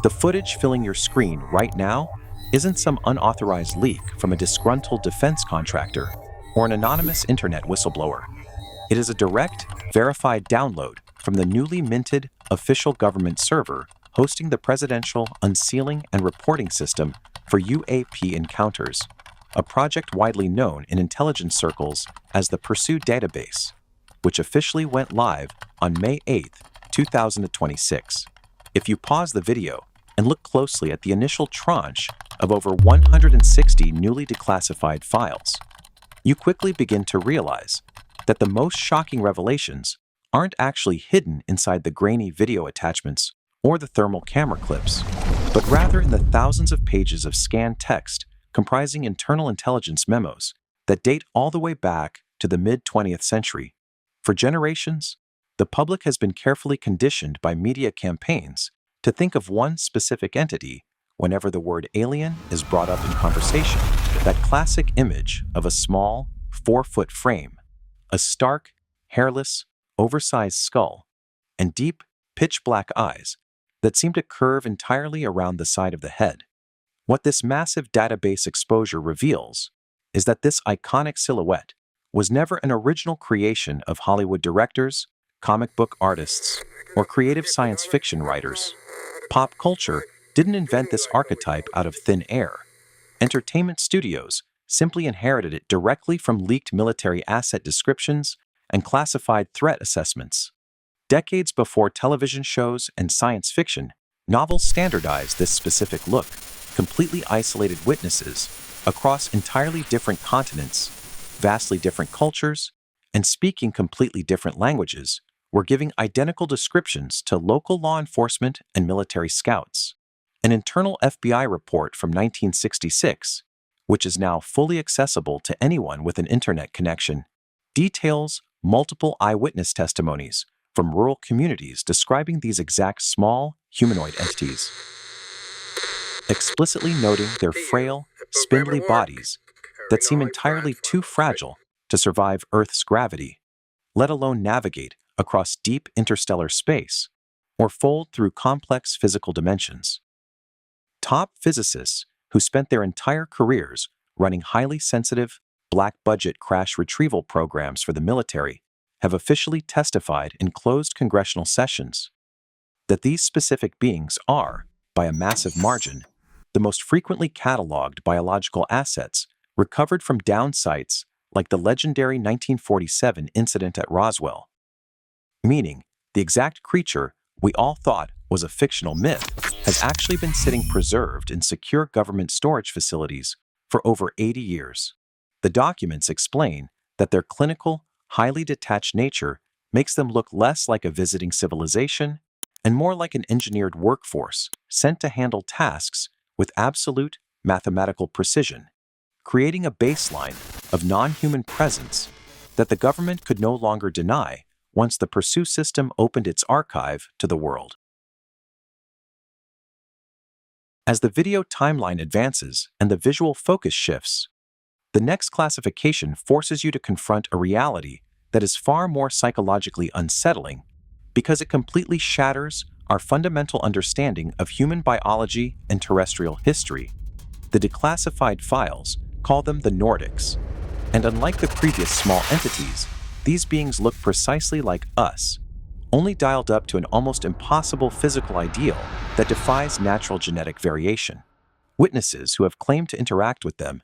The footage filling your screen right now isn't some unauthorized leak from a disgruntled defense contractor or an anonymous internet whistleblower. It is a direct, verified download from the newly minted official government server hosting the Presidential Unsealing and Reporting System for UAP Encounters, a project widely known in intelligence circles as the Pursuit Database, which officially went live on May 8, 2026. If you pause the video and look closely at the initial tranche of over 160 newly declassified files, you quickly begin to realize that the most shocking revelations aren't actually hidden inside the grainy video attachments or the thermal camera clips, but rather in the thousands of pages of scanned text comprising internal intelligence memos that date all the way back to the mid-20th century. For generations, the public has been carefully conditioned by media campaigns to think of one specific entity whenever the word alien is brought up in conversation. That classic image of a small, 4-foot frame, a stark, hairless, oversized skull, and deep, pitch-black eyes that seem to curve entirely around the side of the head. What this massive database exposure reveals is that this iconic silhouette was never an original creation of Hollywood directors, comic book artists, or creative science fiction writers. Pop culture didn't invent this archetype out of thin air. Entertainment studios simply inherited it directly from leaked military asset descriptions and classified threat assessments. Decades before television shows and science fiction, novels standardized this specific look. Completely isolated witnesses across entirely different continents, vastly different cultures, and speaking completely different languages were giving identical descriptions to local law enforcement and military scouts. An internal FBI report from 1966, which is now fully accessible to anyone with an internet connection, details multiple eyewitness testimonies from rural communities describing these exact small humanoid entities, explicitly noting their frail, spindly bodies that seem entirely too fragile to survive Earth's gravity, let alone navigate across deep interstellar space or fold through complex physical dimensions. Top physicists who spent their entire careers running highly sensitive, black-budget crash retrieval programs for the military have officially testified in closed congressional sessions that these specific beings are, by a massive margin, the most frequently cataloged biological assets recovered from down sites like the legendary 1947 incident at Roswell. Meaning, the exact creature we all thought was a fictional myth has actually been sitting preserved in secure government storage facilities for over 80 years. The documents explain that their clinical, highly detached nature makes them look less like a visiting civilization and more like an engineered workforce sent to handle tasks with absolute mathematical precision, creating a baseline of non-human presence that the government could no longer deny once the Pursuit system opened its archive to the world. As the video timeline advances and the visual focus shifts, the next classification forces you to confront a reality that is far more psychologically unsettling because it completely shatters our fundamental understanding of human biology and terrestrial history. The declassified files call them the Nordics, and unlike the previous small entities, these beings look precisely like us, only dialed up to an almost impossible physical ideal that defies natural genetic variation. Witnesses who have claimed to interact with them,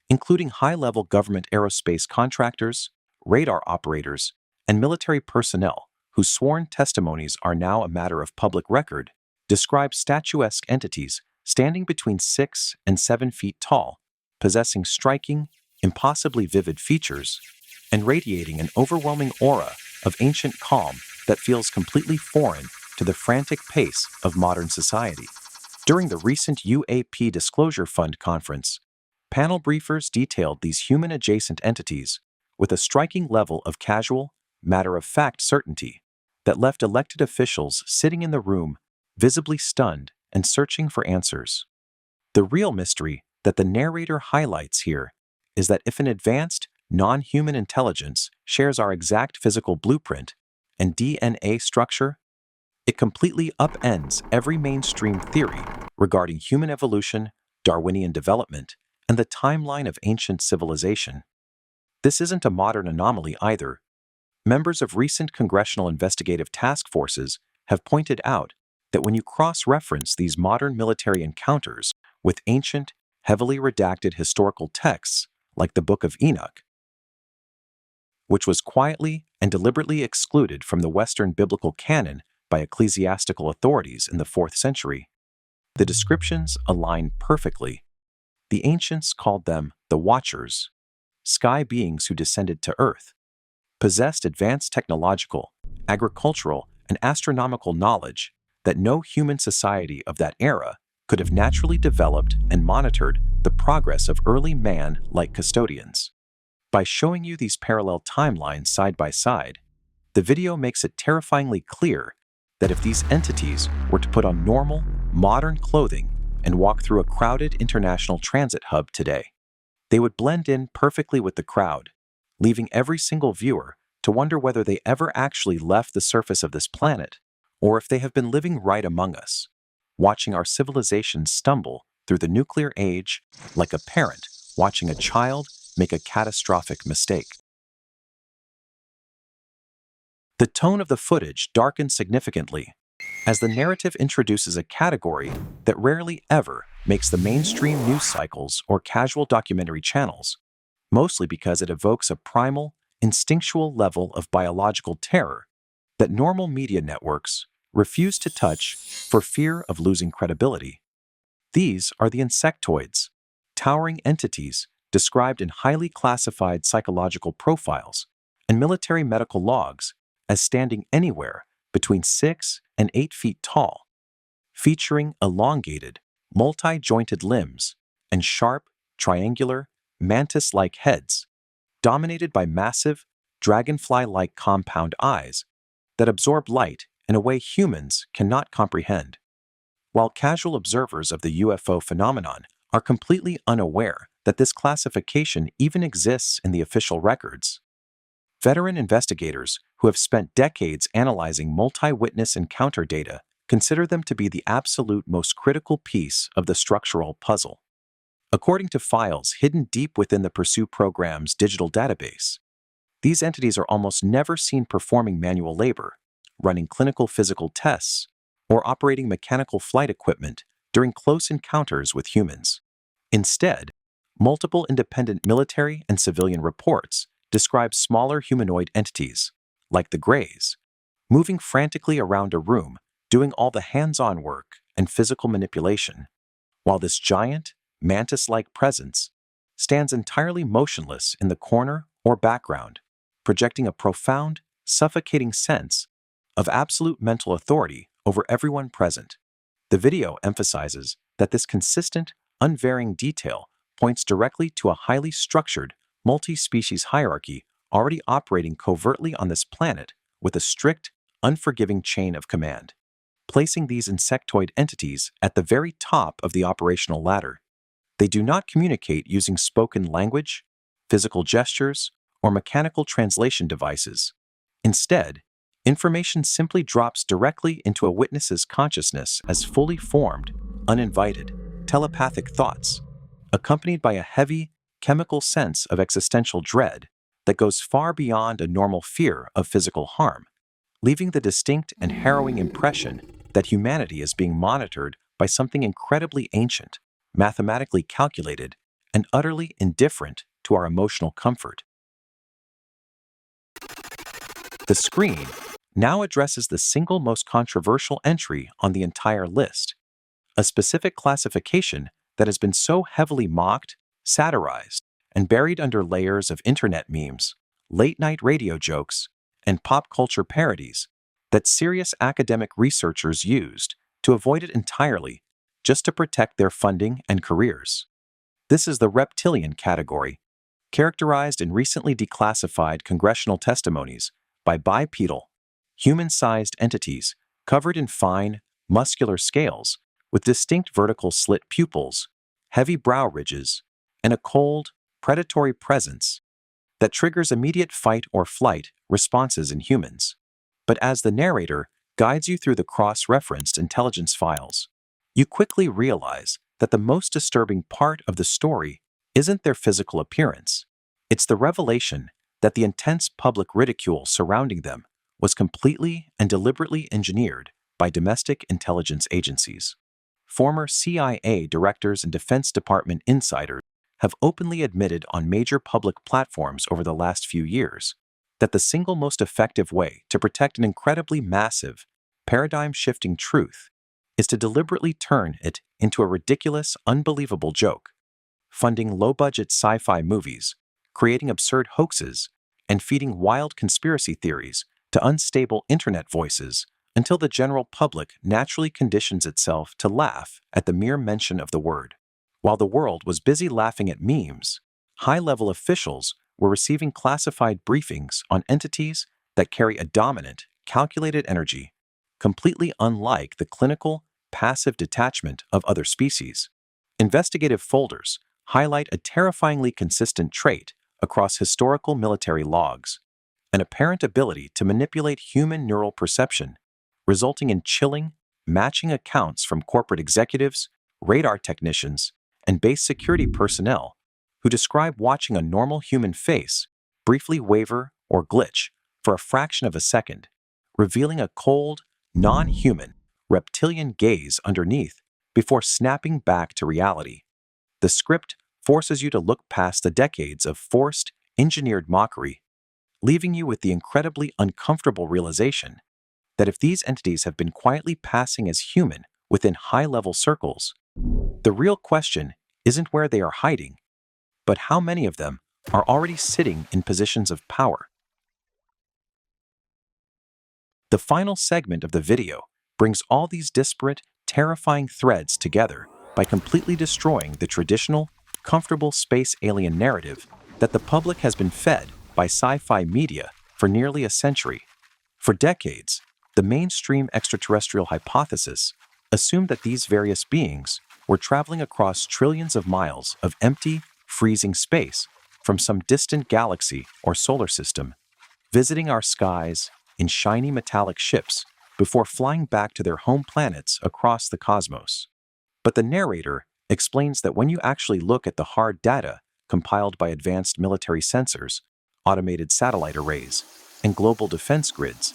including high-level government aerospace contractors, radar operators, and military personnel whose sworn testimonies are now a matter of public record, describe statuesque entities standing between 6 and 7 feet tall, possessing striking, impossibly vivid features, and radiating an overwhelming aura of ancient calm that feels completely foreign to the frantic pace of modern society. During the recent UAP Disclosure Fund conference, panel briefers detailed these human-adjacent entities with a striking level of casual, matter-of-fact certainty that left elected officials sitting in the room visibly stunned and searching for answers. The real mystery that the narrator highlights here is that if an advanced, non-human intelligence shares our exact physical blueprint and DNA structure, It completely upends every mainstream theory regarding human evolution, Darwinian development, and the timeline of ancient civilization. This isn't a modern anomaly either. Members of recent congressional investigative task forces have pointed out that when you cross-reference these modern military encounters with ancient, heavily redacted historical texts like the Book of Enoch, which was quietly and deliberately excluded from the Western biblical canon by ecclesiastical authorities in the 4th century, the descriptions align perfectly. The ancients called them the Watchers, sky beings who descended to Earth, possessed advanced technological, agricultural, and astronomical knowledge that no human society of that era could have naturally developed and monitored the progress of early man like custodians. By showing you these parallel timelines side by side, the video makes it terrifyingly clear that if these entities were to put on normal, modern clothing and walk through a crowded international transit hub today, they would blend in perfectly with the crowd, leaving every single viewer to wonder whether they ever actually left the surface of this planet, or if they have been living right among us, watching our civilization stumble through the nuclear age like a parent watching a child make a catastrophic mistake. The tone of the footage darkens significantly as the narrative introduces a category that rarely ever makes the mainstream news cycles or casual documentary channels, mostly because it evokes a primal, instinctual level of biological terror that normal media networks refuse to touch for fear of losing credibility. These are the Insectoids, towering entities described in highly classified psychological profiles and military medical logs as standing anywhere between 6 and 8 feet tall, featuring elongated, multi-jointed limbs and sharp, triangular, mantis-like heads, dominated by massive, dragonfly-like compound eyes that absorb light in a way humans cannot comprehend. While casual observers of the UFO phenomenon are completely unaware that this classification even exists in the official records, veteran investigators who have spent decades analyzing multi-witness encounter data consider them to be the absolute most critical piece of the structural puzzle. According to files hidden deep within the Pursue program's digital database, these entities are almost never seen performing manual labor, running clinical physical tests, or operating mechanical flight equipment during close encounters with humans. Instead, multiple independent military and civilian reports describe smaller humanoid entities, like the Greys, moving frantically around a room, doing all the hands-on work and physical manipulation, while this giant, mantis-like presence stands entirely motionless in the corner or background, projecting a profound, suffocating sense of absolute mental authority over everyone present. The video emphasizes that this consistent, unvarying detail points directly to a highly structured, multi-species hierarchy already operating covertly on this planet with a strict, unforgiving chain of command, placing these insectoid entities at the very top of the operational ladder. They do not communicate using spoken language, physical gestures, or mechanical translation devices. Instead, information simply drops directly into a witness's consciousness as fully formed, uninvited, telepathic thoughts, accompanied by a heavy, chemical sense of existential dread that goes far beyond a normal fear of physical harm, leaving the distinct and harrowing impression that humanity is being monitored by something incredibly ancient, mathematically calculated, and utterly indifferent to our emotional comfort. The screen now addresses the single most controversial entry on the entire list, a specific classification that has been so heavily mocked, satirized, and buried under layers of internet memes, late-night radio jokes, and pop culture parodies that serious academic researchers used to avoid it entirely just to protect their funding and careers. This is the reptilian category, characterized in recently declassified congressional testimonies by bipedal, human-sized entities covered in fine, muscular scales with distinct vertical slit pupils, heavy brow ridges, and a cold, predatory presence that triggers immediate fight or flight responses in humans. But as the narrator guides you through the cross-referenced intelligence files. You quickly realize that the most disturbing part of the story isn't their physical appearance. It's the revelation that the intense public ridicule surrounding them was completely and deliberately engineered by domestic intelligence agencies. Former CIA directors and Defense Department insiders have openly admitted on major public platforms over the last few years that the single most effective way to protect an incredibly massive, paradigm-shifting truth is to deliberately turn it into a ridiculous, unbelievable joke, funding low-budget sci-fi movies, creating absurd hoaxes, and feeding wild conspiracy theories to unstable internet voices until the general public naturally conditions itself to laugh at the mere mention of the word. While the world was busy laughing at memes, high-level officials were receiving classified briefings on entities that carry a dominant, calculated energy, completely unlike the clinical, passive detachment of other species. Investigative folders highlight a terrifyingly consistent trait across historical military logs: an apparent ability to manipulate human neural perception, resulting in chilling, matching accounts from corporate executives, radar technicians, and base security personnel who describe watching a normal human face briefly waver or glitch for a fraction of a second, revealing a cold, non-human, reptilian gaze underneath before snapping back to reality. The script forces you to look past the decades of forced, engineered mockery, leaving you with the incredibly uncomfortable realization that if these entities have been quietly passing as human within high-level circles, the real question isn't where they are hiding, but how many of them are already sitting in positions of power. The final segment of the video brings all these disparate, terrifying threads together by completely destroying the traditional, comfortable space alien narrative that the public has been fed by sci-fi media for nearly a century. For decades, the mainstream extraterrestrial hypothesis assumed that these various beings were traveling across trillions of miles of empty, freezing space from some distant galaxy or solar system, visiting our skies in shiny metallic ships before flying back to their home planets across the cosmos. But the narrator explains that when you actually look at the hard data compiled by advanced military sensors, automated satellite arrays, and global defense grids,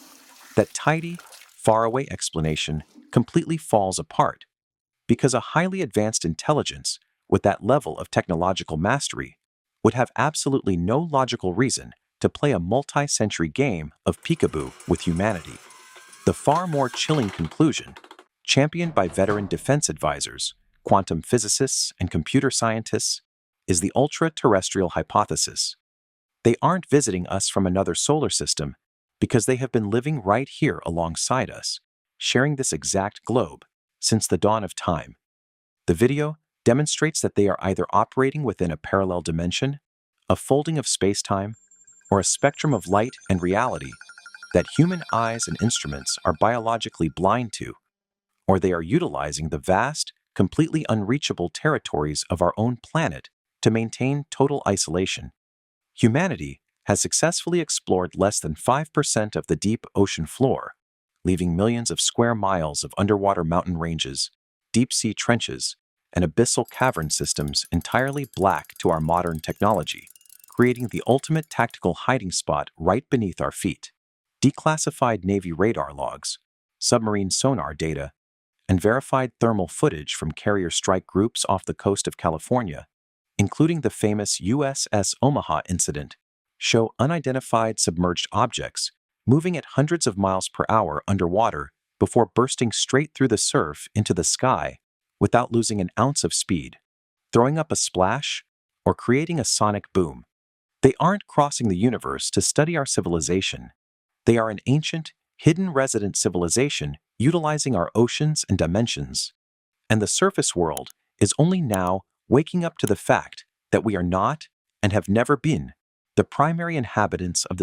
that tidy, faraway explanation completely falls apart, because a highly advanced intelligence with that level of technological mastery would have absolutely no logical reason to play a multi-century game of peekaboo with humanity. The far more chilling conclusion, championed by veteran defense advisors, quantum physicists, and computer scientists, is the ultra-terrestrial hypothesis. They aren't visiting us from another solar system because they have been living right here alongside us, sharing this exact globe since the dawn of time. The video demonstrates that they are either operating within a parallel dimension, a folding of space-time, or a spectrum of light and reality that human eyes and instruments are biologically blind to, or they are utilizing the vast, completely unreachable territories of our own planet to maintain total isolation. Humanity has successfully explored less than 5% of the deep ocean floor, leaving millions of square miles of underwater mountain ranges, deep-sea trenches, and abyssal cavern systems entirely black to our modern technology, creating the ultimate tactical hiding spot right beneath our feet. Declassified Navy radar logs, submarine sonar data, and verified thermal footage from carrier strike groups off the coast of California, including the famous USS Omaha incident, show unidentified submerged objects moving at hundreds of miles per hour underwater before bursting straight through the surf into the sky without losing an ounce of speed, throwing up a splash, or creating a sonic boom. They aren't crossing the universe to study our civilization. They are an ancient, hidden resident civilization utilizing our oceans and dimensions. And the surface world is only now waking up to the fact that we are not, and have never been, the primary inhabitants of the